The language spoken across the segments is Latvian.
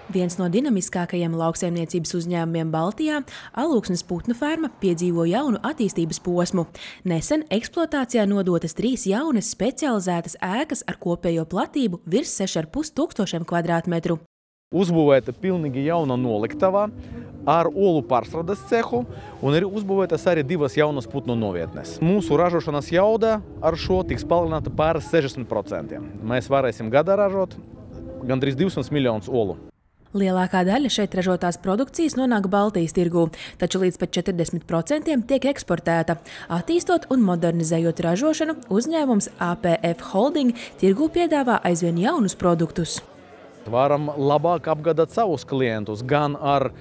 Viens no dinamiskākajiem lauksaimniecības uzņēmumiem Baltijā, Alūksnes putnu ferma piedzīvo jaunu attīstības posmu. Nesen eksploatācijā nodotas 3 jaunas specializētas ēkas ar kopējo platību virs 6500 kvadrātmetru. Uzbūvēta pilnīgi jauna noliktava ar olu pārstrādes cehu un ir uzbūvētas arī 2 jaunas putnu novietnes. Mūsu ražošanas jauda ar šo tiks palielināta par 60%. Mēs varēsim gadā ražot gandrīz 200 miljonus olu. Lielākā daļa šeit ražotās produkcijas nonāk Baltijas tirgū, taču līdz pat 40% tiek eksportēta. Attīstot un modernizējot ražošanu, uzņēmums APF Holding tirgū piedāvā aizvien jaunus produktus. Varam labāk apgādāt savus klientus gan ar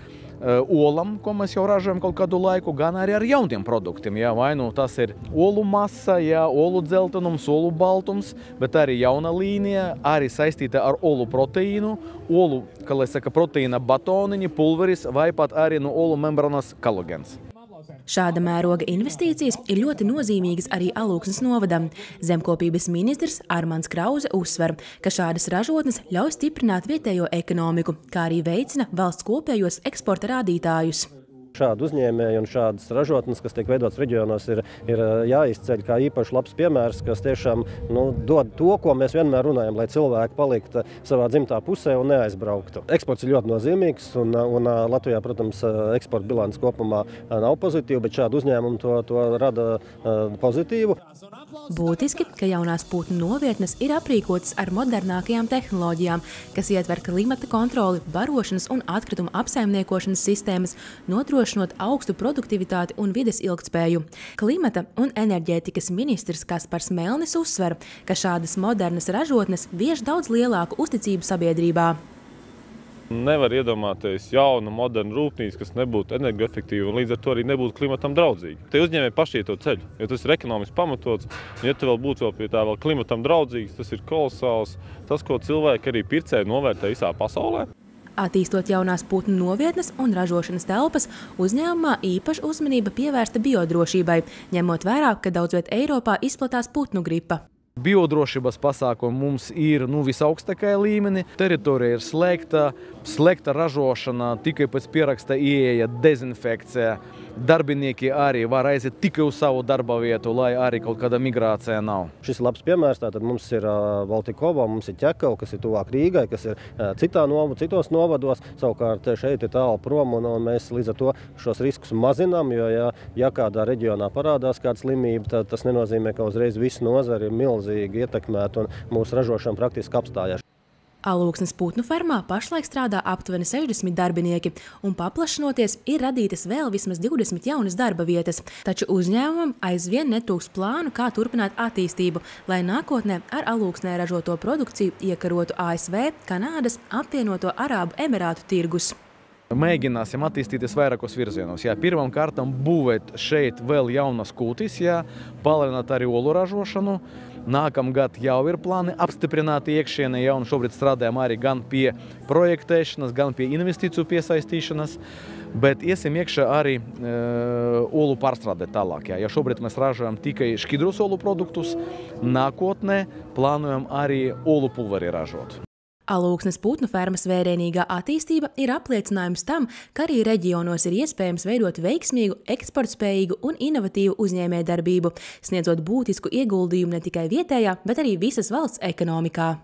olam, ko mēs jau ražojam kaut kādu laiku, gan arī ar jauniem produktiem. Vai nu tas ir olu masa, olu dzeltenums, olu baltums, bet arī jauna līnija, arī saistīta ar olu proteīnu, olu, kā lai saka, proteīna batoniņi, pulveris vai pat arī no olu membranas kolagens. Šāda mēroga investīcijas ir ļoti nozīmīgas arī Alūksnes novadam. Zemkopības ministrs Armands Krauze uzsver, ka šādas ražotnes ļauj stiprināt vietējo ekonomiku, kā arī veicina valsts kopējos eksporta rādītājus. Šādi uzņēmēji un šādas ražotnes, kas tiek veidotas reģionos, ir jāizceļ kā īpaši labs piemērs, kas tiešām dod to, ko mēs vienmēr runājam, lai cilvēki paliktu savā dzimtā pusē un neaizbrauktu. Eksports ir ļoti nozīmīgs un Latvijā, protams, eksporta bilants kopumā nav pozitīva, bet šādu uzņēmumu to rada pozitīvu. Būtiski, ka jaunās putnu novietnes ir aprīkotas ar modernākajām tehnoloģijām, kas ietver klimata kontroli, barošanas un atkritumu apsaimniekošanas sistēmas, nodrošinot augstu produktivitāti un vides ilgtspēju. Klimata un enerģētikas ministrs Kaspars Melnis uzsver, ka šādas modernas ražotnes vieš daudz lielāku uzticību sabiedrībā. Nevar iedomāties jaunu, modernu rūpnīcu, kas nebūtu energoefektīva un līdz ar to arī nebūtu klimatam draudzīga. Te uzņēmēji paši iet to ceļu, jo tas ir ekonomiski pamatots. Ja tu vēl būtu pie tā vēl klimatam draudzīgs, tas ir kolosāls. Tas, ko cilvēki arī pircēji novērtē visā pasaulē. Attīstot jaunās putnu novietnes un ražošanas telpas, uzņēmumā īpaša uzmanība pievērsta biodrošībai, ņemot vērā, ka daudz viet Eiropā izplatās putnu gripa. Biodrošības pasākumi mums ir visaugstākajā līmenī. Teritorija ir slēgta ražošana, tikai pēc pieraksta ieeja, dezinfekcija. Darbinieki arī var aiziet tikai uz savu darba vietu, lai arī kaut kāda migrācija nav. Šis ir labs piemērs. Tātad mums ir Valtikova, mums ir Ķekava, kas ir tuvāk Rīgai, kas ir citos novados. Savukārt šeit ir tālu prom un mēs līdz ar to šos riskus mazinām, jo ja kādā reģionā parādās kāda slimība, tad tas nenozīmē, ka uzreiz visu nozari ir milzīgi ietekmēta un mūsu ražošana praktiski apstājās. Alūksnes putnu fermā pašlaik strādā aptuveni 60 darbinieki, un paplašinoties ir radītas vēl vismaz 20 jaunas darba vietas. Taču uzņēmumam aizvien netrūkst plānu, kā turpināt attīstību, lai nākotnē ar Alūksnē ražoto produkciju iekarotu ASV, Kanādas, apvienoto Arābu Emirātu tirgus. Mēģināsim attīstīties vairākos virzienos. Pirmām kārtām būvēt šeit vēl jaunas kūtis, palielināt arī olu ražošanu. Nākamgad jau ir plāni apstiprināti iekšienē, un šobrīd strādājam arī gan pie projektēšanas, gan pie investīciju piesaistīšanas, bet iesim iekšā arī olu pārstrādē tālāk. Jo šobrīd mēs ražojam tikai šķidrus olu produktus, nākotnē plānojam arī olu pulveri ražot. Alūksnes putnu fermas vērienīgā attīstība ir apliecinājums tam, ka arī reģionos ir iespējams veidot veiksmīgu, eksportspējīgu un inovatīvu uzņēmējdarbību, sniedzot būtisku ieguldījumu ne tikai vietējā, bet arī visas valsts ekonomikā.